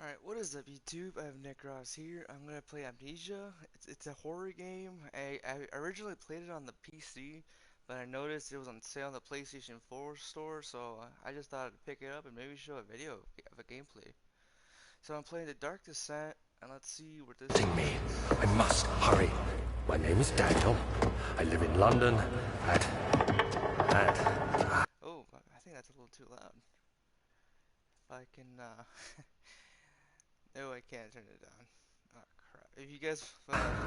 Alright, what is up YouTube? I have Nick Ross here. I'm gonna play Amnesia. It's a horror game. I originally played it on the PC, but I noticed it was on sale on the PlayStation 4 store, so I just thought I'd pick it up and maybe show a video of a gameplay. So I'm playing The Dark Descent, and let's see where this Me. goes. I must hurry. My name is Daniel. I live in London at... Oh, I think that's a little too loud. If I can, no, I can't turn it down. Oh, crap. If you guys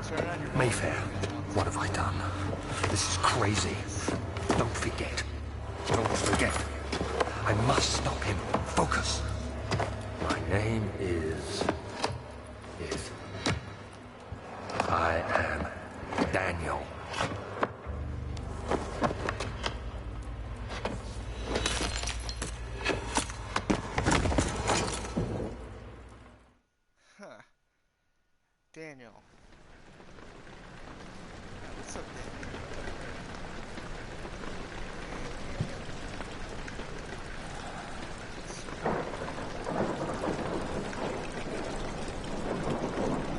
turn on your Mayfair. volume, What have I done? This is crazy. Don't forget. Don't forget. I must stop him. Focus. My name is... I am Daniel. Huh. Daniel. What's up, Daniel?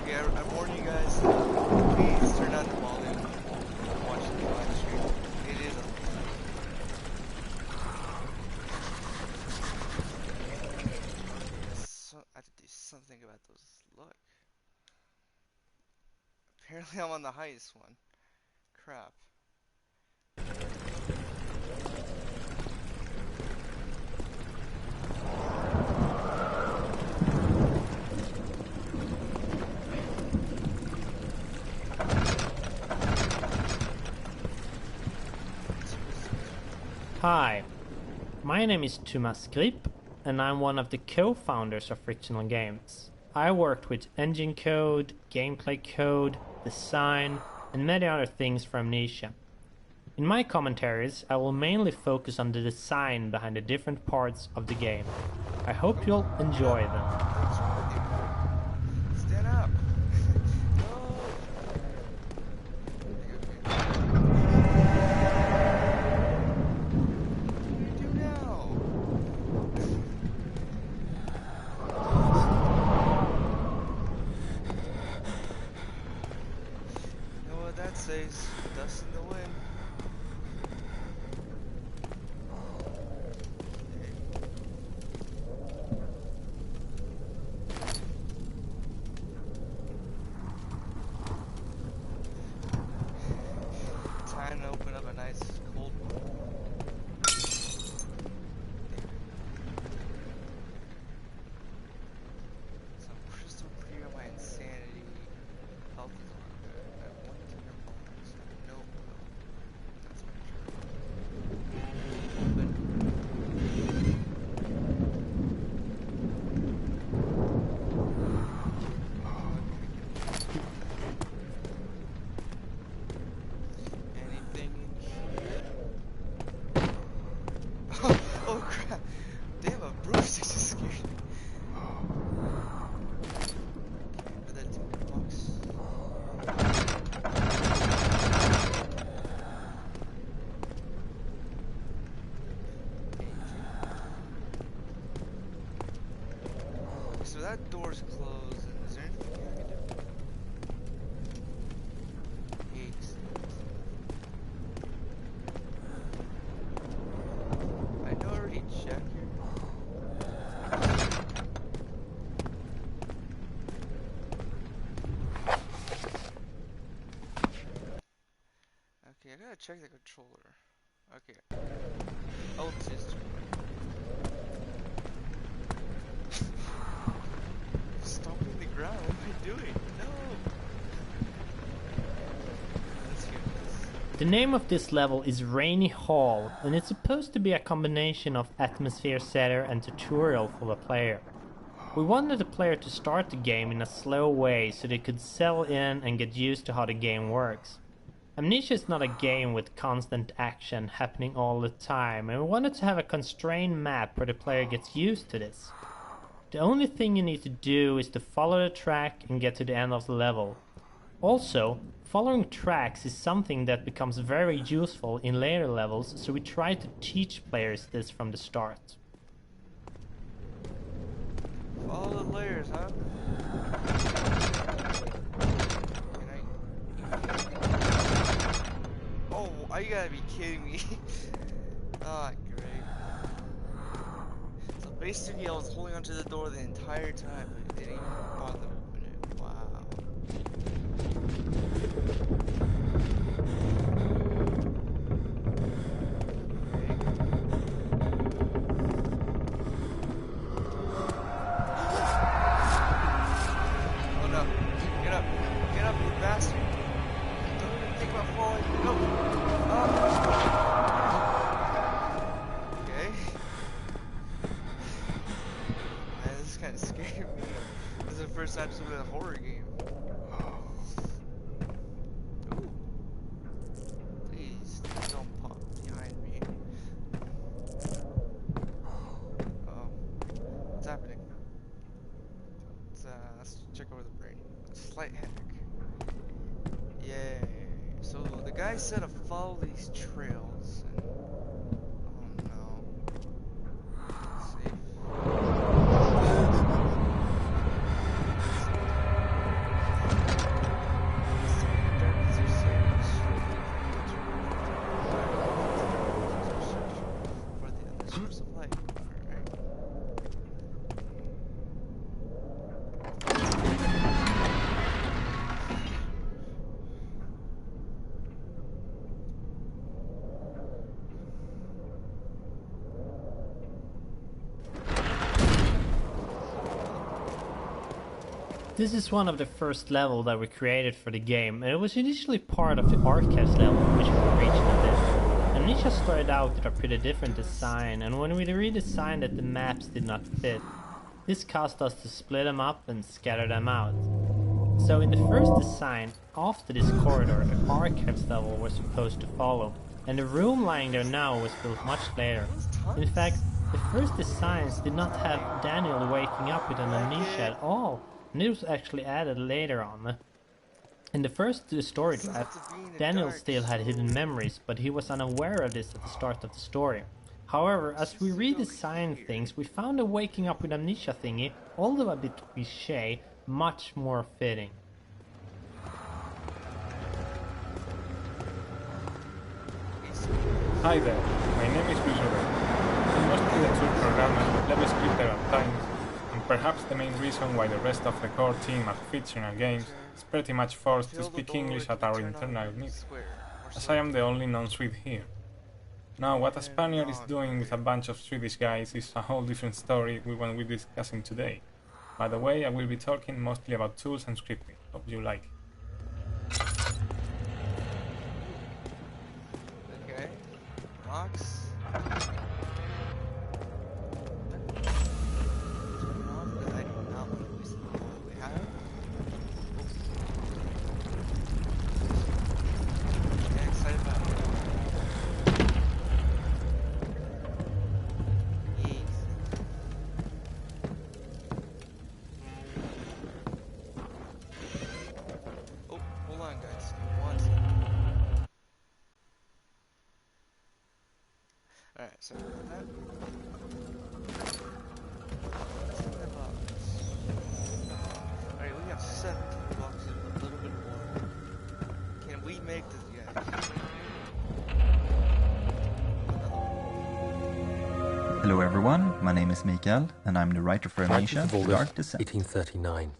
Okay, I'm warning you guys, please turn down the volume and watch the live stream. It is I have to do something about those. Look. Apparently I'm on the highest one. Crap. Hi, my name is Thomas Grip, and I'm one of the co-founders of Frictional Games. I worked with engine code, gameplay code, design, and many other things for Amnesia. In my commentaries, I will mainly focus on the design behind the different parts of the game. I hope you'll enjoy them. What's wrong with you? Stand up. No. What do you do now? You know what that says? Dust in the wind. Time to open up a nice cold one. So I'm crystal clear on my insanity. Health is on good. I have one tender bones. No blow. That's my journal. Open. Anything in here? Oh crap! Damn, a broomstick just scared me. Put that in the box. So that door's closed, and is there anything I can do? Eggs. I know I already checked here. Okay, I gotta check the controller. Okay. Oh, it's history. Stomping the ground, what am I doing? No! Let's hear this. The name of this level is Rainy Hall, and it's supposed to be a combination of atmosphere setter and tutorial for the player. We wanted the player to start the game in a slow way so they could settle in and get used to how the game works. Amnesia is not a game with constant action happening all the time, and we wanted to have a constrained map where the player gets used to this. The only thing you need to do is to follow the track and get to the end of the level. Also, following tracks is something that becomes very useful in later levels, so we try to teach players this from the start. All the layers, huh? Oh, you gotta be kidding me. Ah, great. So basically I was holding onto the door the entire time, but it didn't even bother to open it. Wow. Oh no. Get up. Get up, you bastard. Don't even think about falling. Go. Okay. Man, this is kind of scaring me. This is the first time I've been in a horror game. Ooh. Please don't pop behind me. Oh. What's happening? Let's check over the brain. A slight headache. Yay. So the guy said to follow these trails and oh no. Safe. For the other source of light. Alright. This is one of the first levels that we created for the game, and it was initially part of the archives level, which we reached at this. Amnesia started out with a pretty different design, and when we redesigned it, the maps did not fit. This caused us to split them up and scatter them out. So in the first design, after this corridor, the archives level was supposed to follow, and the room lying there now was built much later. In fact, the first designs did not have Daniel waking up with an amnesia at all, and it was actually added later on. In the first story draft, Daniel still had hidden memories, but he was unaware of this at the start of the story. However, as we redesigned things, we found the waking up with amnesia thingy, although a bit cliché, much more fitting. Hi there, my name is Luis. I'm mostly a tool programmer with level scripter at times, and perhaps the main reason why the rest of the core team at fictional games is pretty much forced to speak English at our internal meeting, as I am the only non-Swede here. Now, what a Spaniard is doing with a bunch of Swedish guys is a whole different story we won't be discussing today. By the way, I will be talking mostly about tools and scripting. Hope you like it. Okay. Rocks. Alright, so that. Alright, we have 7 blocks and a little bit more. Can we make this, guys? Hello everyone, my name is Mikael, and I'm the writer for Amnesia, Dark Descent. 1839.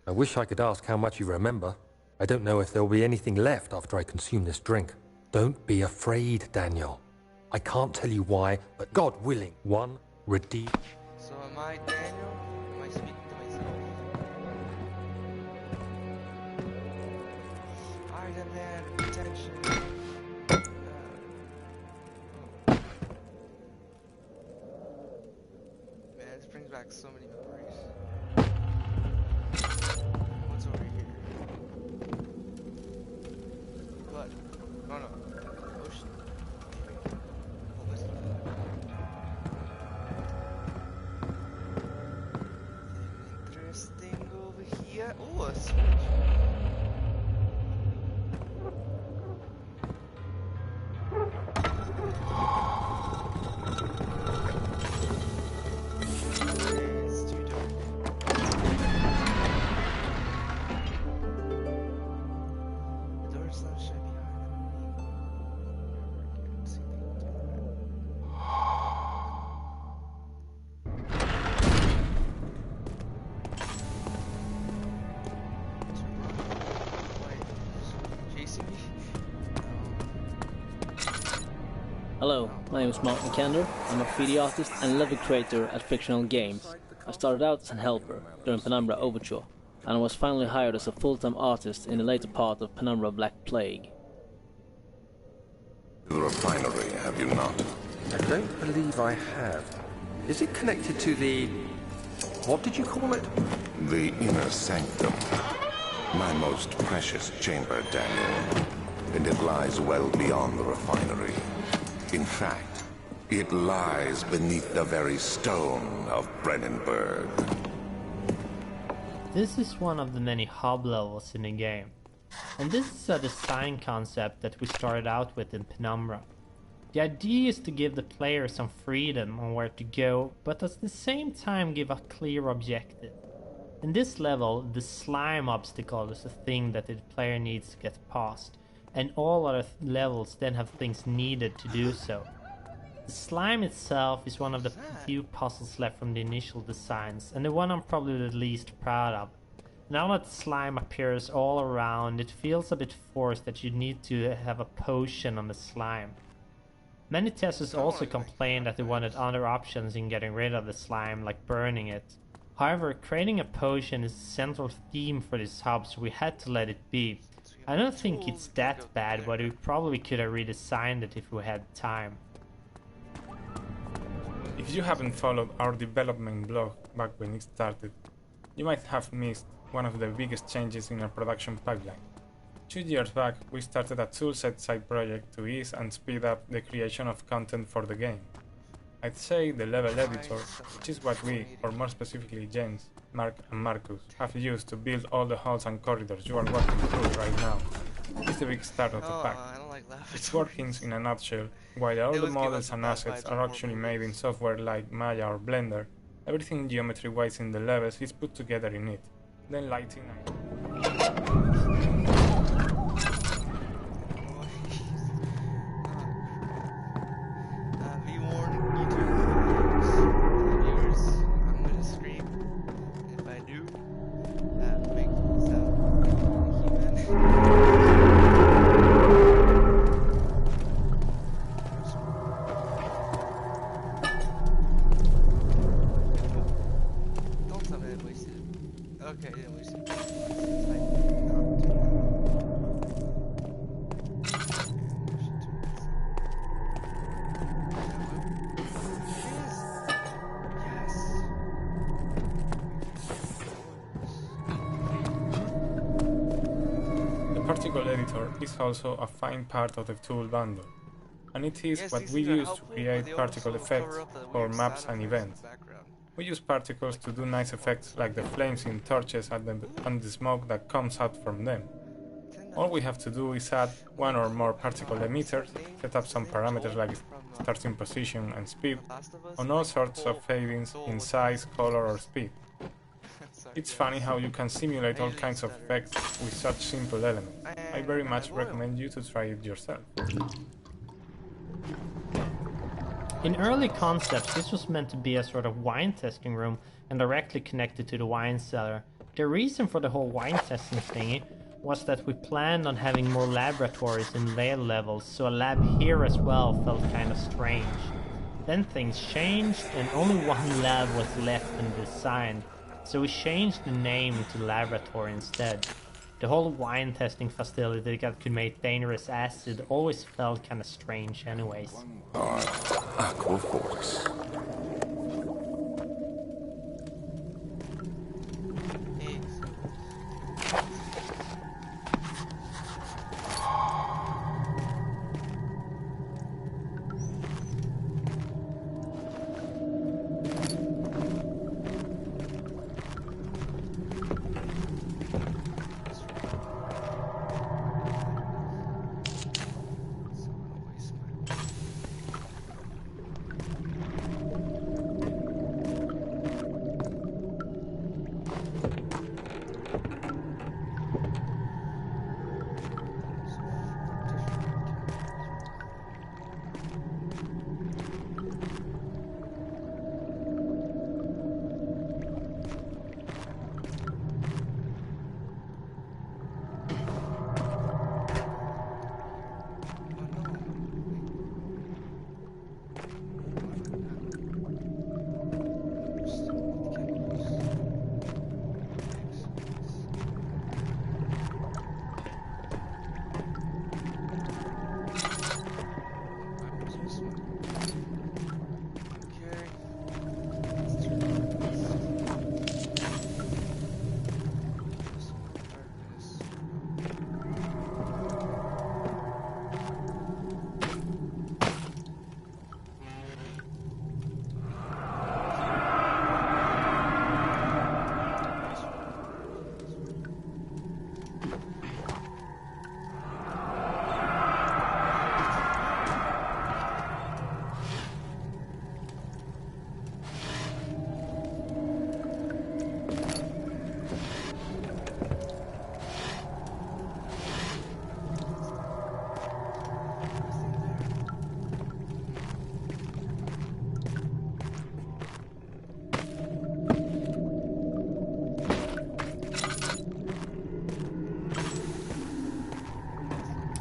I wish I could ask how much you remember. I don't know if there will be anything left after I consume this drink. Don't be afraid, Daniel. I can't tell you why, but God willing, one redeem. So am I Daniel? Am I speaking to myself? I demand attention. Man, this brings back so many memories. What's over here? Blood. Oh no. Ocean. Interesting over here. Oh, a switch. It's too dark. Hello, my name is Mark Mikander. I'm a 3D artist and level creator at Fictional Games. I started out as a helper during Penumbra Overture, and I was finally hired as a full-time artist in the later part of Penumbra Black Plague. The refinery, have you not? I don't believe I have. Is it connected to the... what did you call it? The inner sanctum. My most precious chamber, Daniel. And it lies well beyond the refinery. In fact, it lies beneath the very stone of Brennenburg. This is one of the many hub levels in the game. And this is a design concept that we started out with in Penumbra. The idea is to give the player some freedom on where to go, but at the same time give a clear objective. In this level, the slime obstacle is a thing that the player needs to get past, and all other levels then have things needed to do so. The slime itself is one of the few puzzles left from the initial designs, and the one I'm probably the least proud of. Now that the slime appears all around, it feels a bit forced that you need to have a potion on the slime. Many testers also complained that they wanted other options in getting rid of the slime, like burning it. However, creating a potion is the central theme for this hub, so we had to let it be. I don't think it's that bad, but we probably could have redesigned it if we had time. If you haven't followed our development blog back when it started, you might have missed one of the biggest changes in our production pipeline. 2 years back, we started a toolset side project to ease and speed up the creation of content for the game. I'd say the level editor, which is what we, or more specifically James, Mark and Marcus, have used to build all the halls and corridors you are walking through right now, is the big star of the pack. Its workings in a nutshell, while all the models and assets are actually made in software like Maya or Blender, everything geometry-wise in the levels is put together in it. Then lighting be warned, YouTube viewers, I'm gonna scream. If I do, make Don't tell me I wasted it. Okay, I didn't waste it. particle editor is also a fine part of the tool bundle, and it is what we use to create particle effects for maps and events. We use particles to do nice effects like the flames in torches and the smoke that comes out from them. All we have to do is add one or more particle emitters, set up some parameters like starting position and speed, on all sorts of fadings in size, color or speed. It's funny how you can simulate all kinds of effects with such simple elements. I very much recommend you to try it yourself. In early concepts, this was meant to be a sort of wine testing room and directly connected to the wine cellar. The reason for the whole wine testing thingy was that we planned on having more laboratories in later levels, so a lab here as well felt kind of strange. Then things changed and only one lab was left in the design, so we changed the name to laboratory instead. The whole wine testing facility that could make dangerous acid always felt kinda strange anyways. Aquaforce.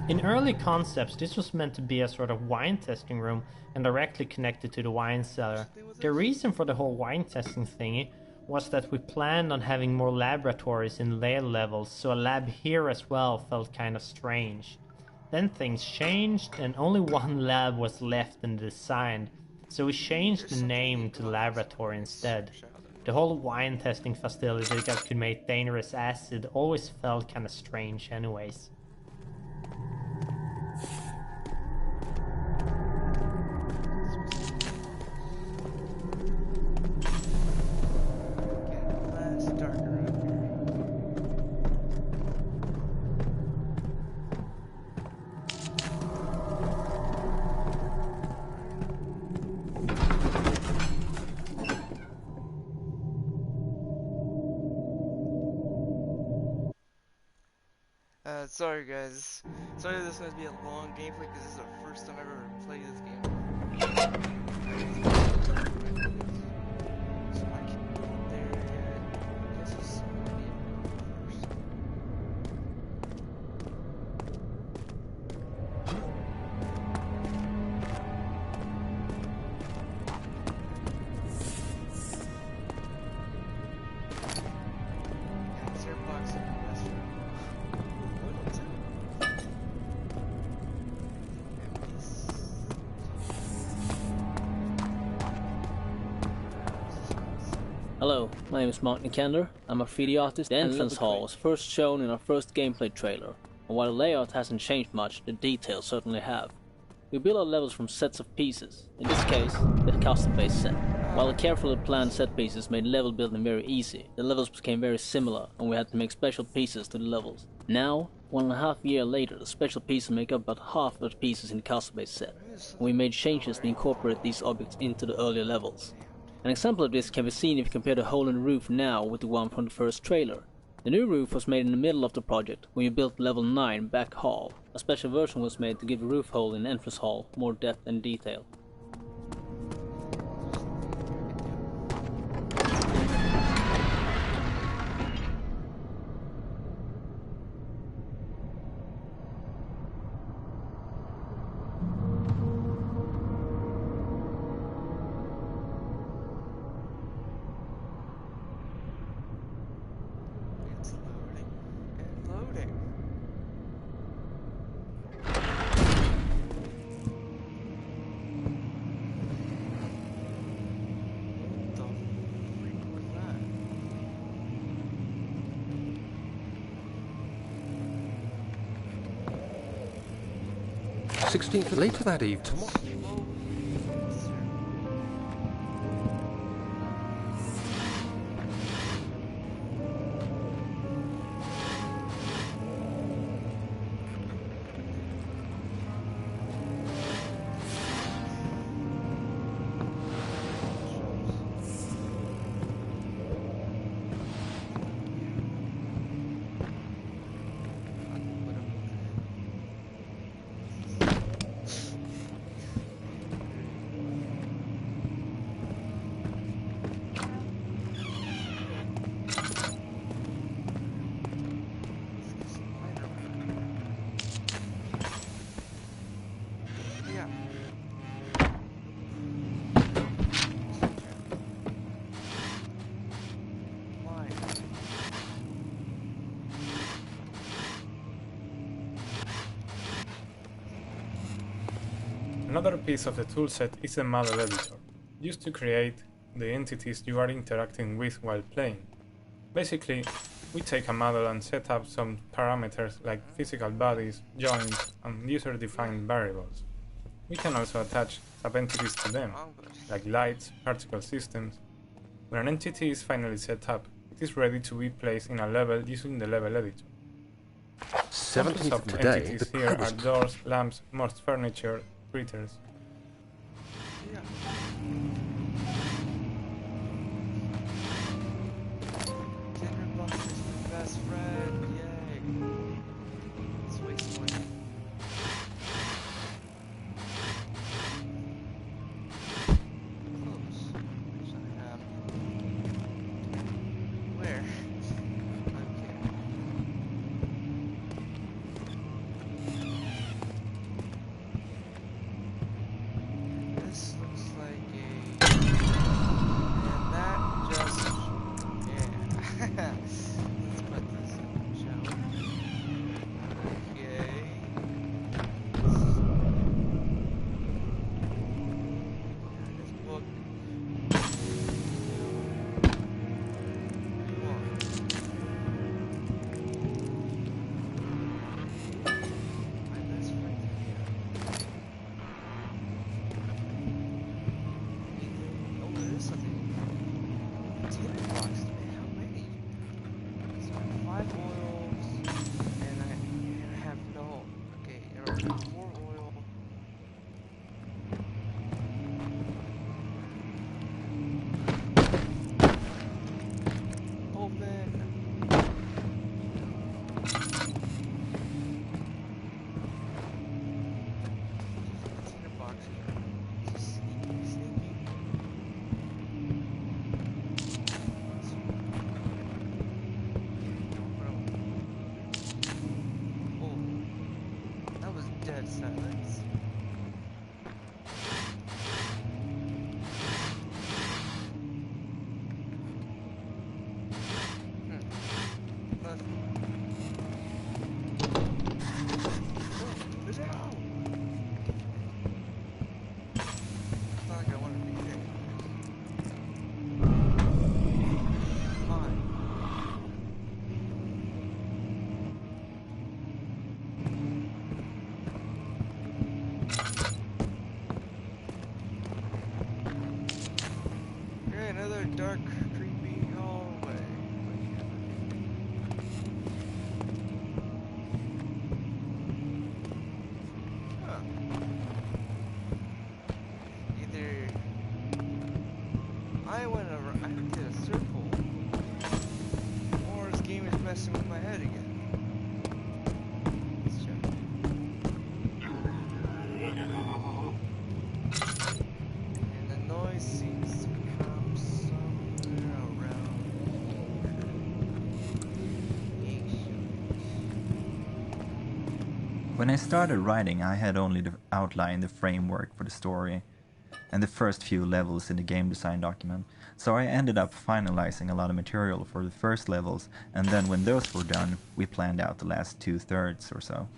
In early concepts, this was meant to be a sort of wine testing room and directly connected to the wine cellar. The reason for the whole wine testing thingy was that we planned on having more laboratories in later levels, so a lab here as well felt kind of strange. Then things changed and only one lab was left in the design, so we changed the name to laboratory instead. The whole wine testing facility that could make dangerous acid always felt kinda strange anyways. Sorry guys. Sorry this is going to be a long gameplay because this is the first time I've ever played this game. So I can't go up there yet. I guess there's somebody first. Yeah, zero box in the restroom. Hello, my name is Mark Nikander. I'm a 3D artist. The entrance hall was first shown in our first gameplay trailer, and while the layout hasn't changed much, the details certainly have. We build our levels from sets of pieces, in this case, the custom-based set. While the carefully planned set pieces made level building very easy, the levels became very similar, and we had to make special pieces to the levels. Now, 1.5 years later, the special pieces make up about half of the pieces in the custom-based set, and we made changes to incorporate these objects into the earlier levels. An example of this can be seen if you compare the hole in the roof now with the one from the first trailer. The new roof was made in the middle of the project when you built level 9 back hall. A special version was made to give the roof hole in the entrance hall more depth and detail. It's loading and loading. What the freak was that? 16th later that eve, tomorrow. Yeah. Why? Another piece of the toolset is the model editor, used to create the entities you are interacting with while playing. Basically, we take a model and set up some parameters like physical bodies, joints, and user-defined variables. We can also attach sub-entities to them, like lights, particle systems. When an entity is finally set up, it is ready to be placed in a level using the level editor. 17th of Examples today, entities the here code are was doors, lamps, most furniture, critters. Yeah. Tinderbox is my best friend. Yay. Let's waste money. Close. Which I have. Where? Okay. is something. Tin box. How many? So I have 5 oils, and I have no. Okay, I have 4 oil. Open. Tin box here. Sneaky, sneaky. Oh, that was dead silence. Nothing. No! It's not like I want to be here. Fine. Okay, another dark, creepy hallway. Huh. Either I did a circle, or this game is messing with my head again. Let's check. And the noise seems to come somewhere around When I started writing, I had only outlined the framework for the story and the first few levels in the game design document, so I ended up finalizing a lot of material for the first levels, and then when those were done, we planned out the last 2/3 or so.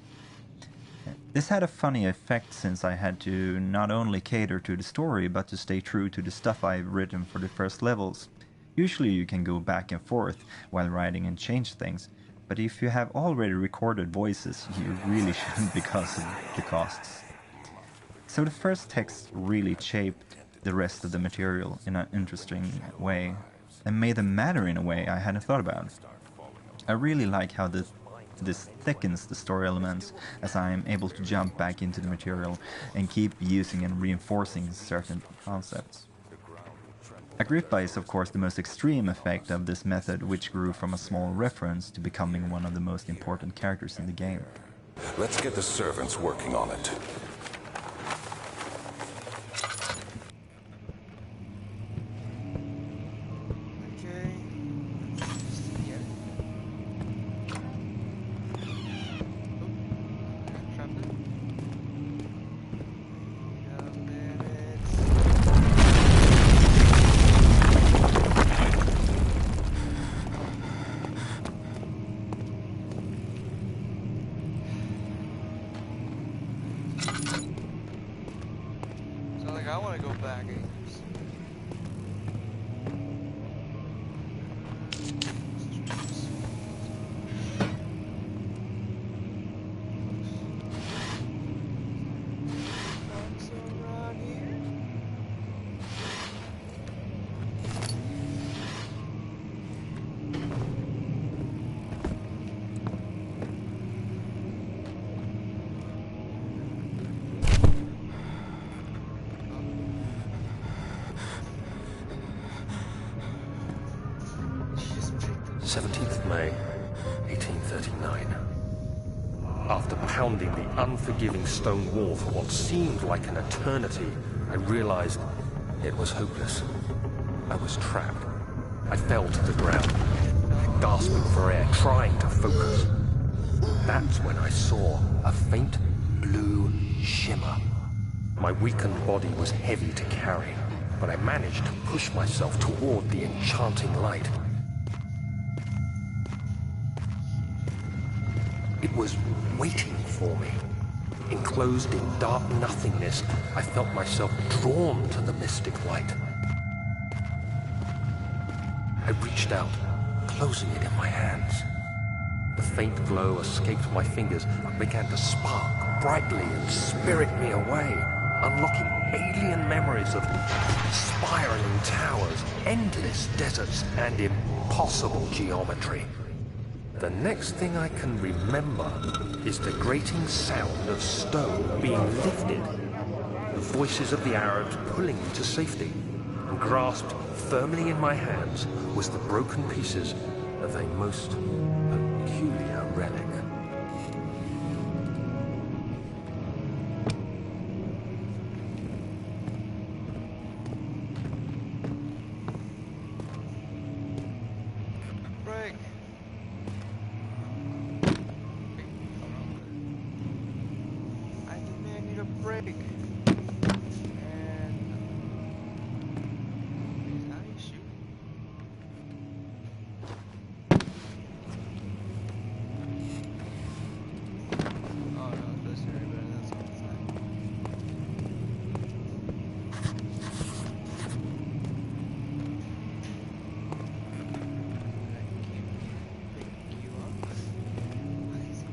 This had a funny effect since I had to not only cater to the story, but to stay true to the stuff I've written for the first levels. Usually you can go back and forth while writing and change things, but if you have already recorded voices, you really shouldn't because of the costs. So the first text really shaped the rest of the material in an interesting way, and made them matter in a way I hadn't thought about. I really like how this thickens the story elements, as I am able to jump back into the material and keep using and reinforcing certain concepts. Agrippa is of course the most extreme effect of this method, which grew from a small reference to becoming one of the most important characters in the game. Let's get the servants working on it. Okay. Yeah. Oh, trapped it. Wait a minute. So like I want to go back. Box around here. Just picked the 17th May, 1839. After pounding the unforgiving stone wall for what seemed like an eternity, I realized it was hopeless. I was trapped. I fell to the ground, gasping for air, trying to focus. That's when I saw a faint blue shimmer. My weakened body was heavy to carry, but I managed to push myself toward the enchanting light. It was waiting for me. Enclosed in dark nothingness, I felt myself drawn to the mystic light. I reached out, closing it in my hands. The faint glow escaped my fingers and began to spark brightly and spirit me away, unlocking alien memories of spiraling towers endless deserts and impossible geometry. The next thing I can remember is the grating sound of stone being lifted, the voices of the Arabs pulling me to safety, and grasped firmly in my hands was the broken pieces of a most peculiar relic. Break. I think I need a break. And how do you shoot? Oh no, this area better. That's on the side. I can't pick you up. Why is it?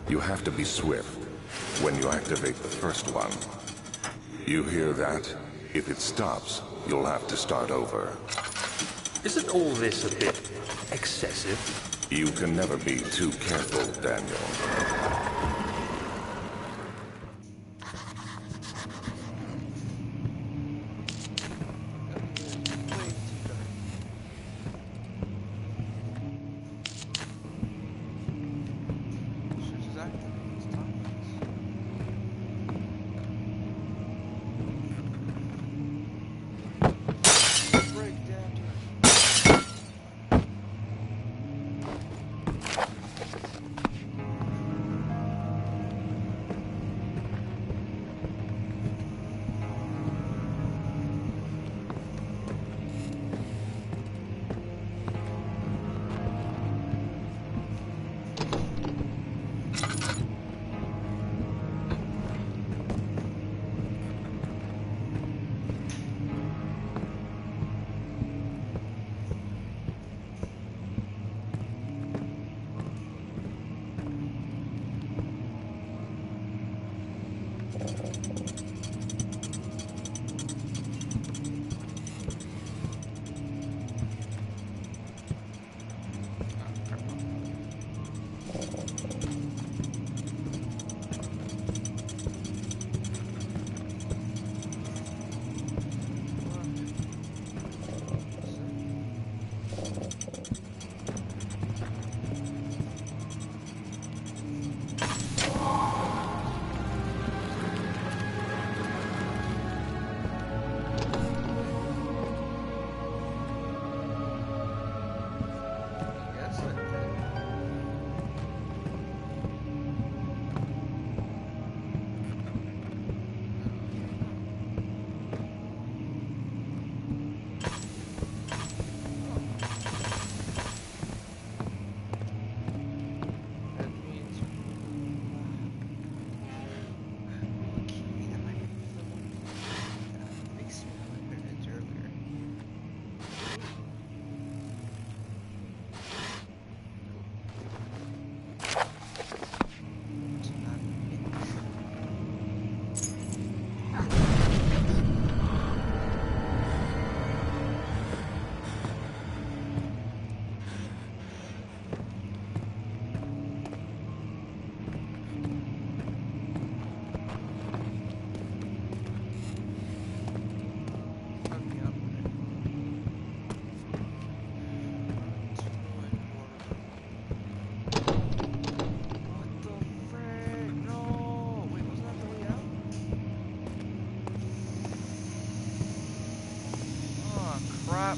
You have to be swift when you activate the first one. You hear that? If it stops, you'll have to start over. Isn't all this a bit excessive? You can never be too careful, Daniel.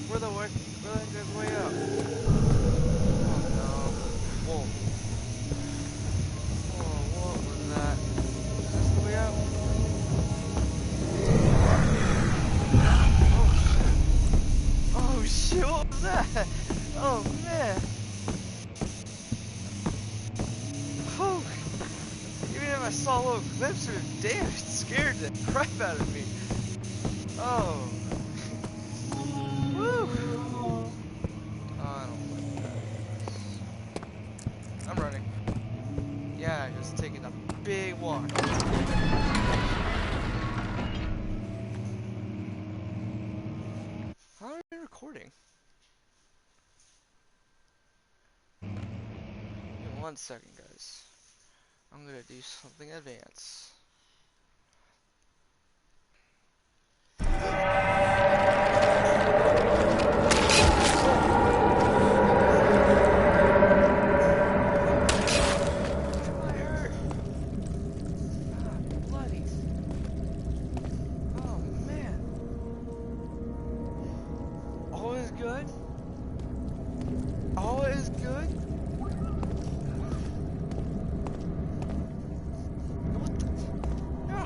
Where the heck is the way out? Oh no. Whoa. Whoa, what was that? Is this the way out? Oh shit, what was that? Oh man. Whew. Even if I saw little clips of it, damn, it scared the crap out of me. Oh. Woo. I don't like this. I'm running. Yeah, just taking a big walk. How are we recording? Give me 1 second, guys. I'm gonna do something advanced. My hurt. Ah, bloody. Oh man. All is good. All is good. What the? No.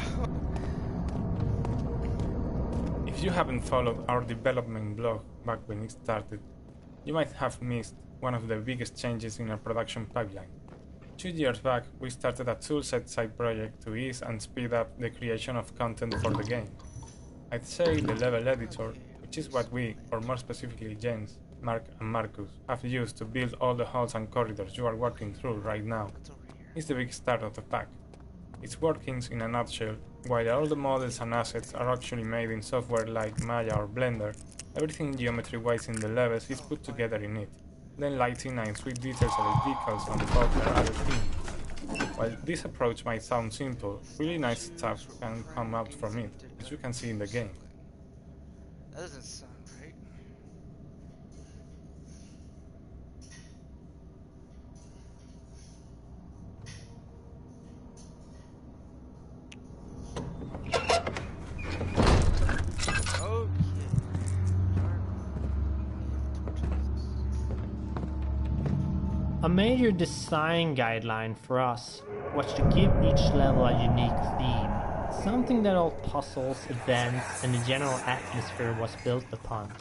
If you haven't followed our development blog back when it started, you might have missed one of the biggest changes in our production pipeline. 2 years back, we started a toolset side project to ease and speed up the creation of content for the game. I'd say the level editor, which is what we, or more specifically Jens, Mark and Marcus, have used to build all the halls and corridors you are walking through right now, What's over here? is the big start of the pack. Its workings in a nutshell, while all the models and assets are actually made in software like Maya or Blender, everything geometry-wise in the levels is put together in it. Then lighting and sweet details of the decals and fog are added in. While this approach might sound simple, really nice stuff can come out from it, as you can see in the game. That doesn't sound right. Okay. A major design guideline for us was to give each level a unique theme, something that all puzzles, events, and the general atmosphere was built upon.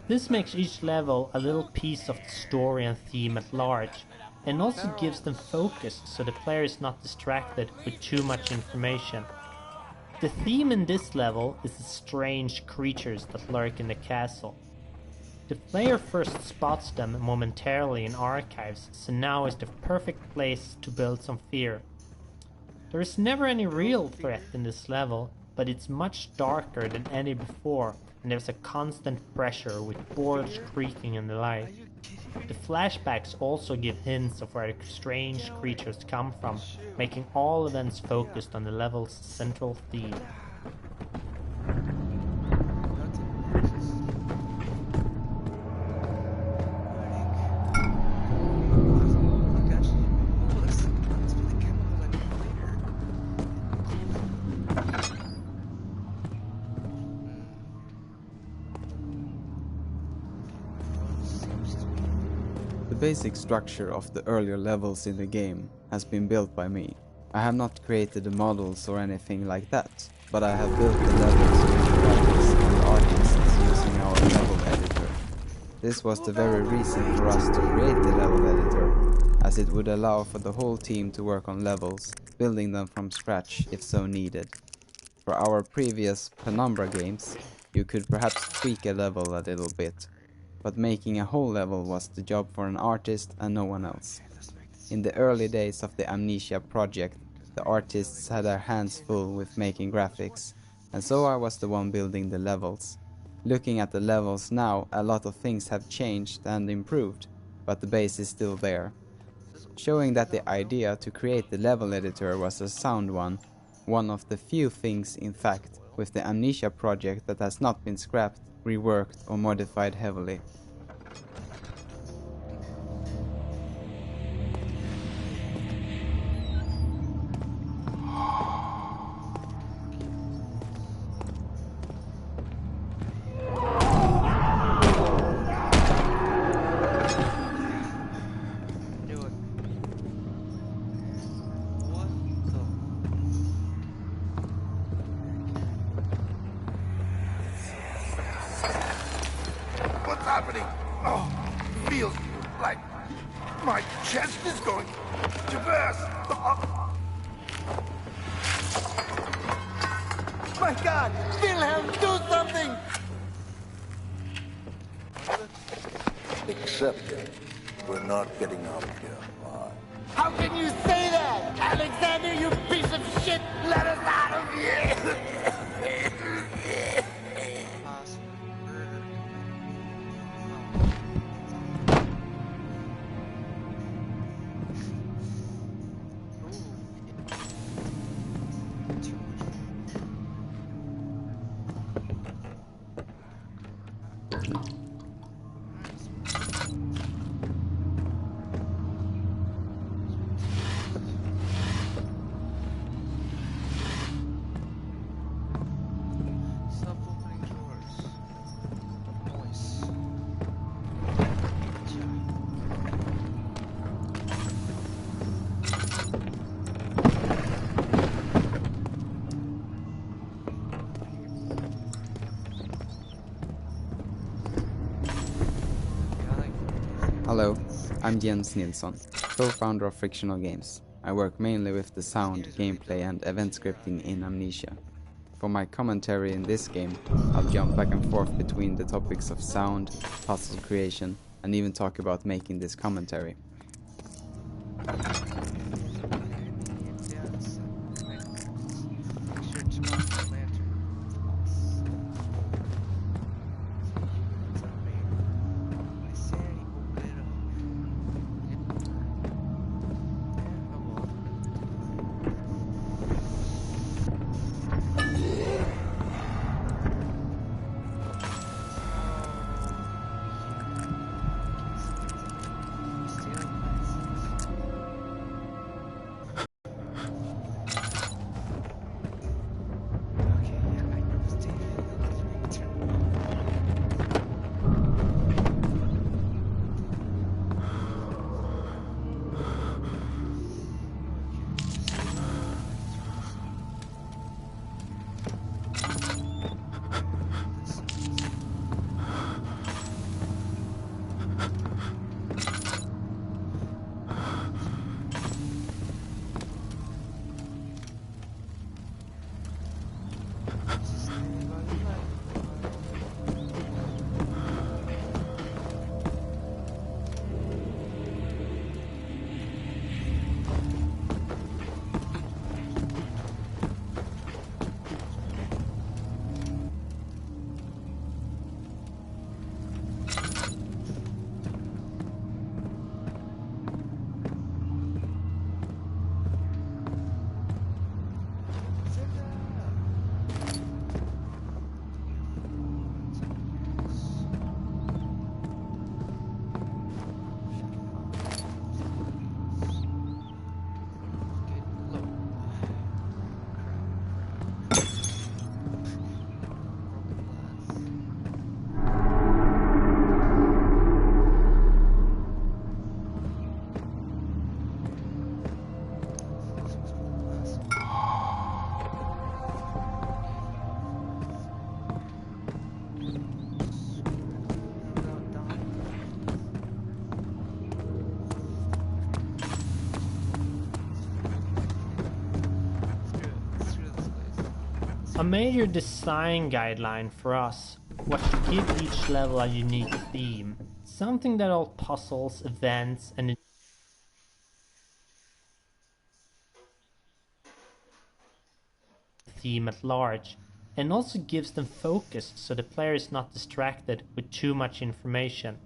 This makes each level a little piece of the story and theme at large, and also gives them focus so the player is not distracted with too much information. The theme in this level is the strange creatures that lurk in the castle. The player first spots them momentarily in archives, so now is the perfect place to build some fear. There is never any real threat in this level, but it's much darker than any before, and there's a constant pressure with boards creaking and the Are like. you kidding? The flashbacks also give hints of where the strange creatures come from, making all events focused on the level's central theme. The basic structure of the earlier levels in the game has been built by me. I have not created the models or anything like that, but I have built the levels with the graphics and artists using our level editor. This was the very reason for us to create the level editor, as it would allow for the whole team to work on levels, building them from scratch if so needed. For our previous Penumbra games, you could perhaps tweak a level a little bit, but making a whole level was the job for an artist and no one else. In the early days of the Amnesia project, the artists had their hands full with making graphics, and so I was the one building the levels. Looking at the levels now, a lot of things have changed and improved, but the base is still there. Showing that the idea to create the level editor was a sound one of the few things, in fact, with the Amnesia project that has not been scrapped, reworked or modified heavily. Do it. What the? What's happening? Oh, feels like my chest is going to burst. my God! Wilhelm, do something! Accept it. We're not getting out of here alive. How can you say that? Alexander, you piece of shit! Let us out of here! Stop opening drawers. Nice. Hello, I'm Jens Nilsson, co-founder of Frictional Games. I work mainly with the sound, gameplay and event scripting in Amnesia. For my commentary in this game, I'll jump back and forth between the topics of sound, puzzle creation, and even talk about making this commentary. A major design guideline for us was to give each level a unique theme, something that all puzzles, events, and the theme at large, and also gives them focus so the player is not distracted with too much information.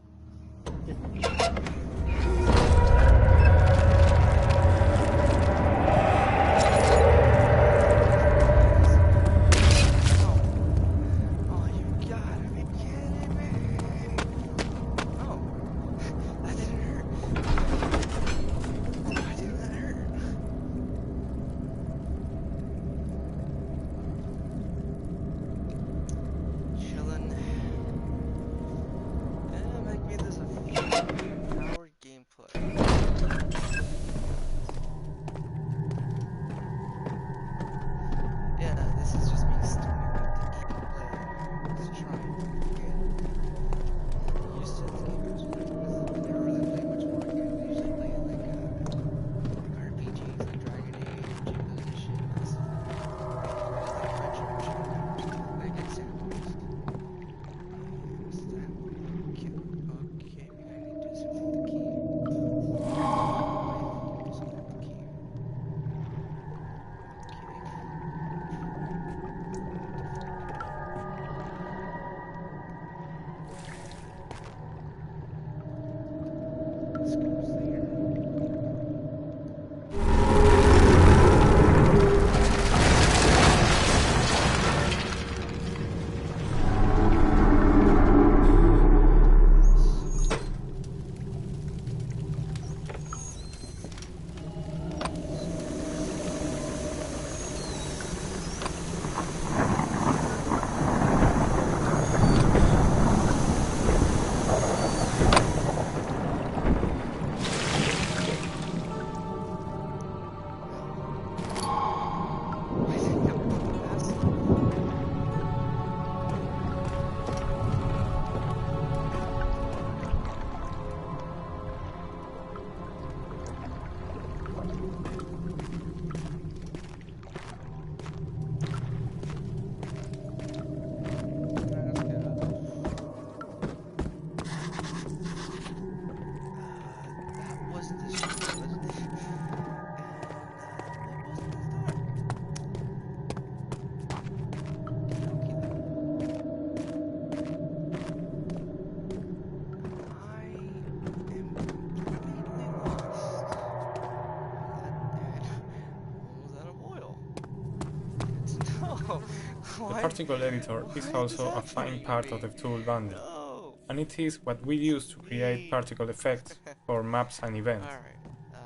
particle editor is What is also a fine happening? part of the tool bundle, No. and it is what we use to create Sweet. particle effects for maps and events. Alright.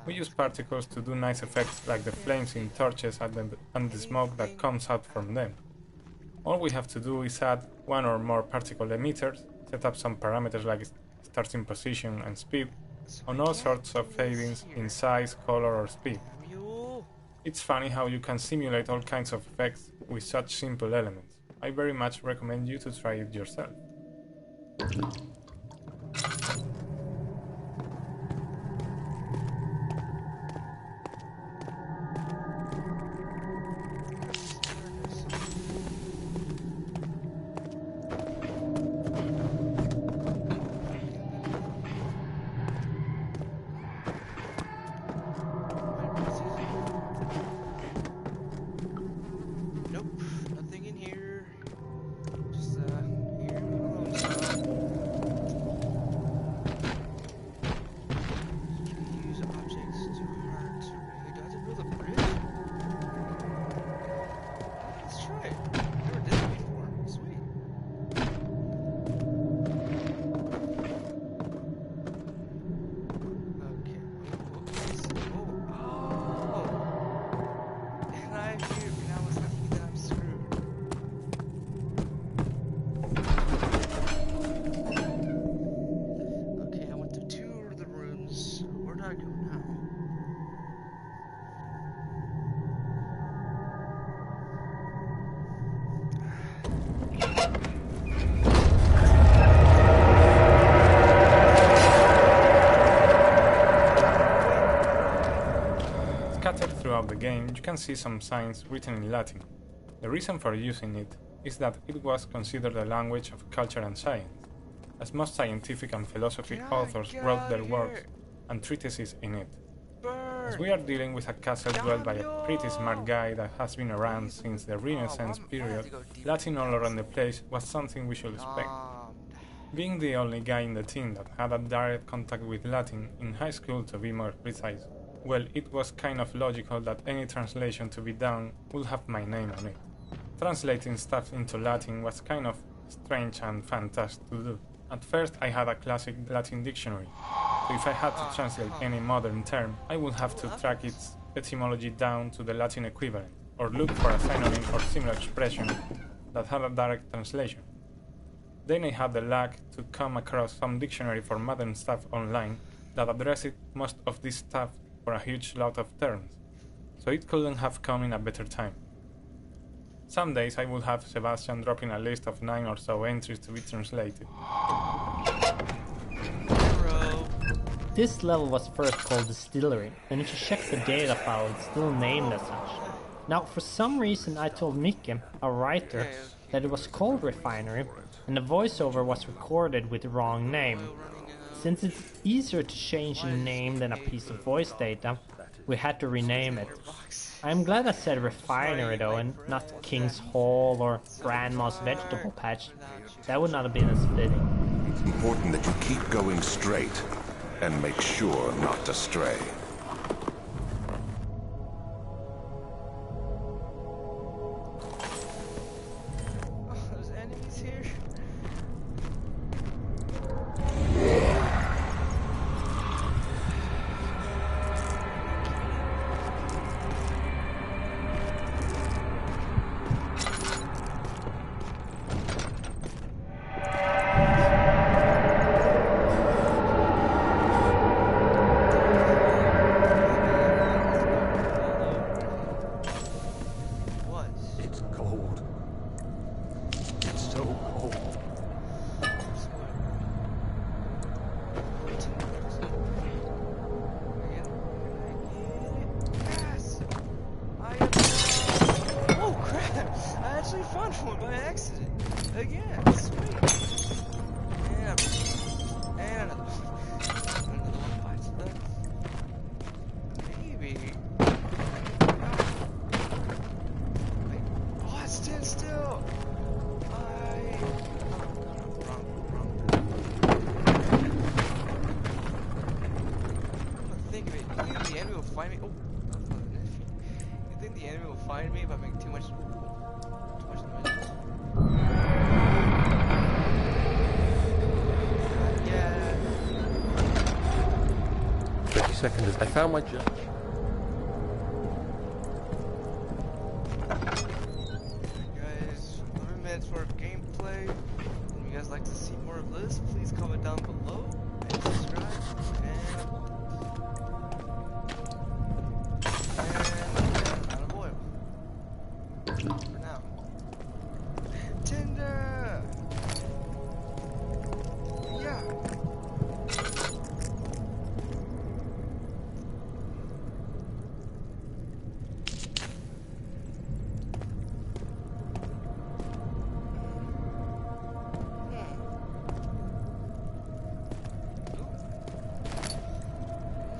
We use Let's go particles to do nice effects like the flames in torches and the smoke that comes out from them. All we have to do is add one or more particle emitters, set up some parameters like starting position and speed, So on I all can't sorts of do this fadings here. in size, color or speed. Damn you. It's funny how you can simulate all kinds of effects with such simple elements. I very much recommend you to try it yourself. Nope, nothing in here. Just here alone stuff. Use objects too hard to really. Do I have to build a bridge? Let's try it. Never did it before. Sweet. Okay. Oh. And I'm here, but now it's telling me that I'm screwed. Okay, I went through two of the rooms. Where do I go now? Scattered throughout the game, you can see some signs written in Latin. The reason for using it is that it was considered a language of culture and science, as most scientific and philosophic authors wrote their works and treatises in it. As we are dealing with a castle dwelled by a pretty smart guy that has been around since the Renaissance period, Latin all around the place was something we should expect. Being the only guy in the team that had a direct contact with Latin, in high school to be more precise, well, it was kind of logical that any translation to be done would have my name on it. Translating stuff into Latin was kind of strange and fantastic to do. At first I had a classic Latin dictionary, so if I had to translate any modern term, I would have to track its etymology down to the Latin equivalent, or look for a synonym or similar expression that had a direct translation. Then I had the luck to come across some dictionary for modern stuff online that addressed most of this stuff for a huge lot of terms, so it couldn't have come in a better time. Some days I would have Sebastian dropping a list of 9 or so entries to be translated. This level was first called Distillery, and if you check the data file, it's still named as such. Now, for some reason I told Mikke, a writer, that it was called Refinery, and the voiceover was recorded with the wrong name. Since it's easier to change a name than a piece of voice data, we had to rename it. I'm glad I said Refinery though, and not King's Hall or Grandma's Vegetable Patch. That would not have been as fitting. It's important that you keep going straight and make sure not to stray. Oh, there's enemies here. It's cold. It's so cold. Yes! Oh crap! I actually found one by accident. Again, sweet. And another one bites the dust. Maybe. Wait. Oh, stand still. Think of it. You think the enemy will find me? Oh, you think the enemy will find me if I make too much noise? second as I found my job. Guys, 11 minutes worth of gameplay. If you guys like to see more of this, please comment down below and subscribe. And out of oil. For now. Tinder! Yeah.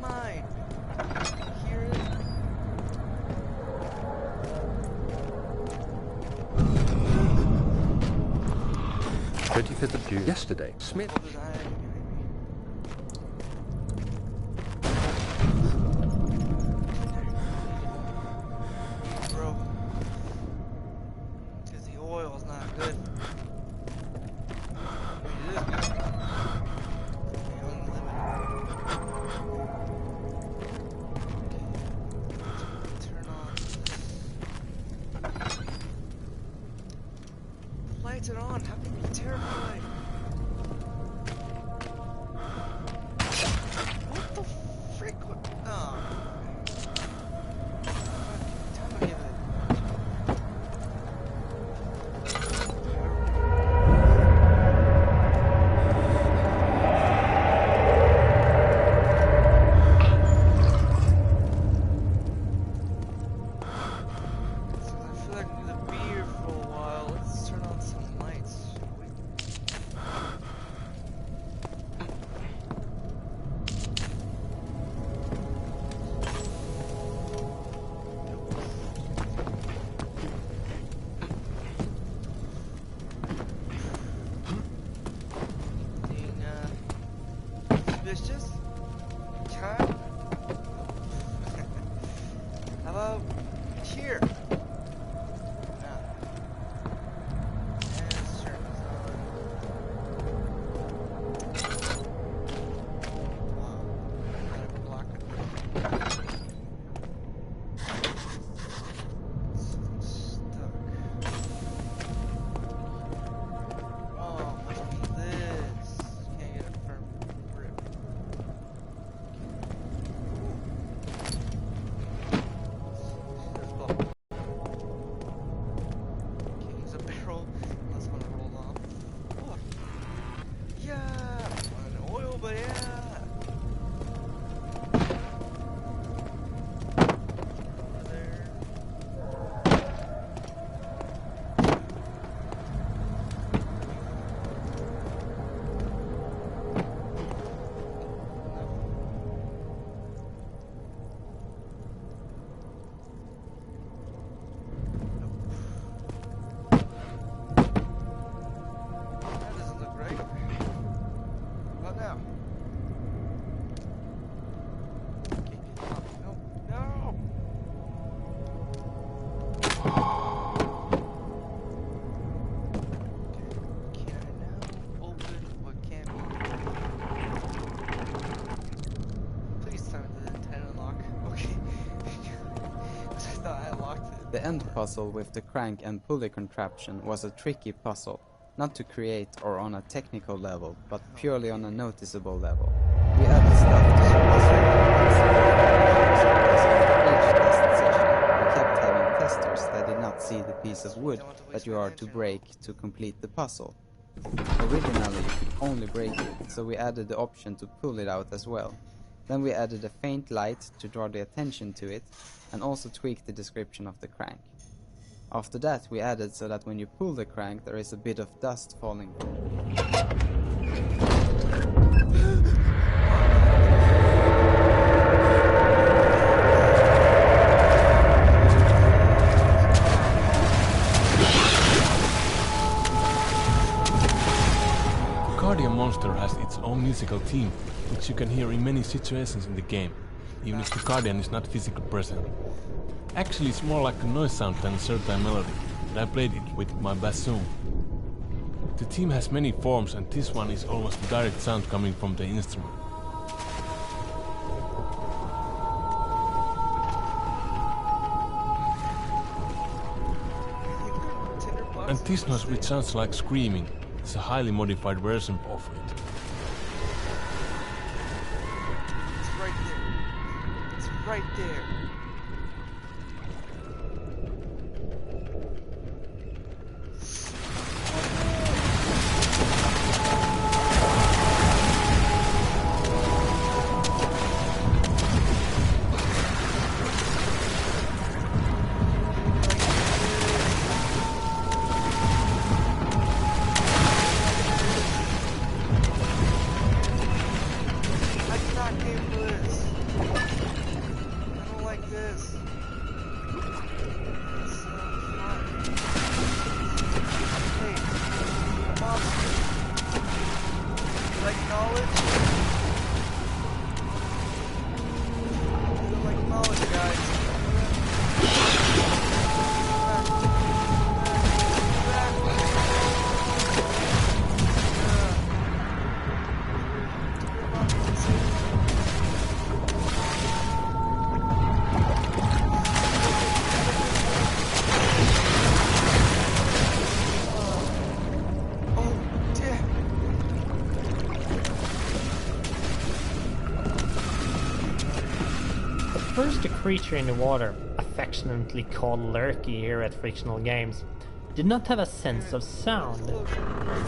Mine. Hear it? 25th of June. Yesterday, Smith. What was I? Bro. Cause the oil's not good. It is good. Unlimited. Okay. Turn on this. The lights are on. How can you be terrified? What the frick? Oh. Time to give it. So I feel like I'm gonna be here for a while. Let's turn on some lights, shall we? Anything, suspicious? Huh? How about here? No. And let's turn this on. Gotta block it. Stuck. Oh, must be this. Can't get a firm grip. There's a ball. Okay, use a barrel. Unless I want to roll off. Oh. Yeah! Want an oil, but yeah! Over there. That doesn't look right. What now? Okay, get up. No, no! Okay, can I now open what can be? Please tell me that it didn't unlock. Okay. 'Cause I thought I unlocked it. The end puzzle with the crank and pulley contraption was a tricky puzzle, not to create or on a technical level, but purely on a noticeable level. We added stuff to surpass each test session. We kept having testers that did not see the piece of wood that you are to break to complete the puzzle. Originally you could only break it, so we added the option to pull it out as well. Then we added a faint light to draw the attention to it, and also tweaked the description of the crank. After that we added so that when you pull the crank there is a bit of dust falling. The Guardian monster has its own musical theme, which you can hear in many situations in the game, even if the Guardian is not physically present. Actually, it's more like a noise sound than a certain melody, and I played it with my bassoon. The theme has many forms, and this one is almost a direct sound coming from the instrument. And this noise, which sounds like screaming, is a highly modified version of it. It's right there. It's right there. First, the creature in the water, affectionately called Lurky here at Frictional Games, did not have a sense of sound.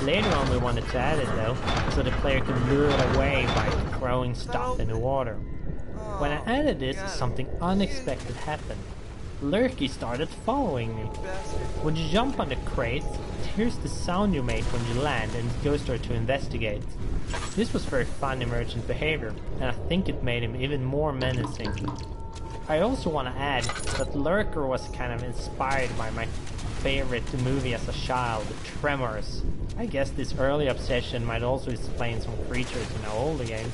Later on we wanted to add it though, so the player could lure it away by throwing stuff in the water. When I added this, something unexpected happened. Lurky started following me. When you jump on the crate, it hears the sound you make when you land and it goes there to investigate. This was very fun emergent behavior, and I think it made him even more menacing. I also want to add that Lurker was kind of inspired by my favorite movie as a child, Tremors. I guess this early obsession might also explain some creatures in our older games.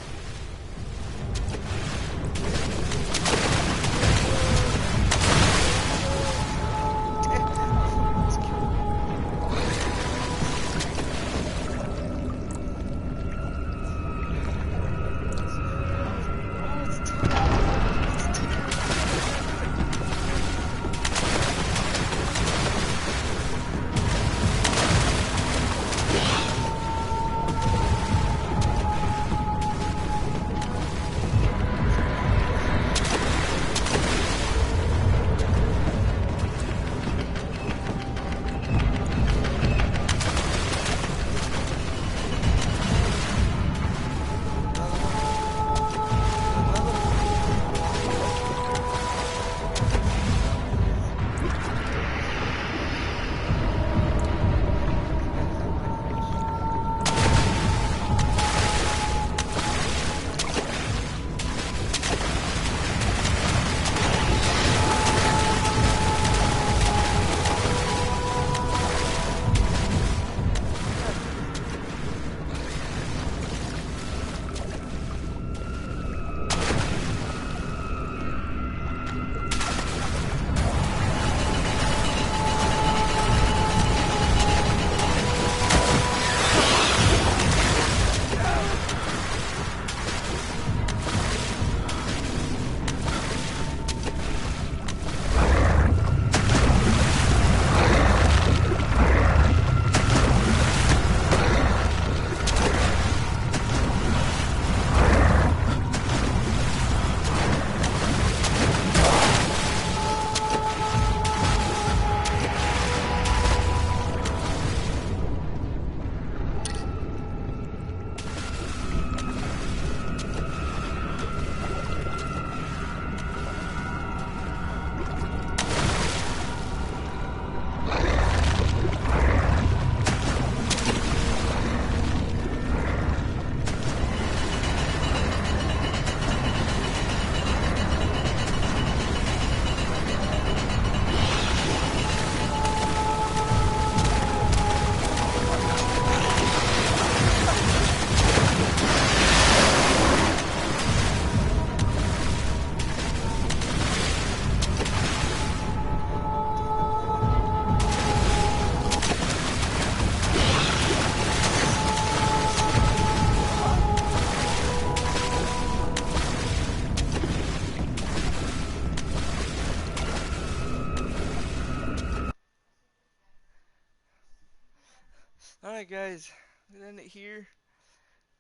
Alright guys, I'm gonna end it here.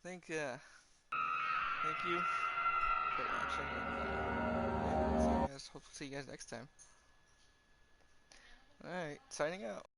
Thank you for watching, and see you guys. Hope to see you guys next time. Alright, signing out.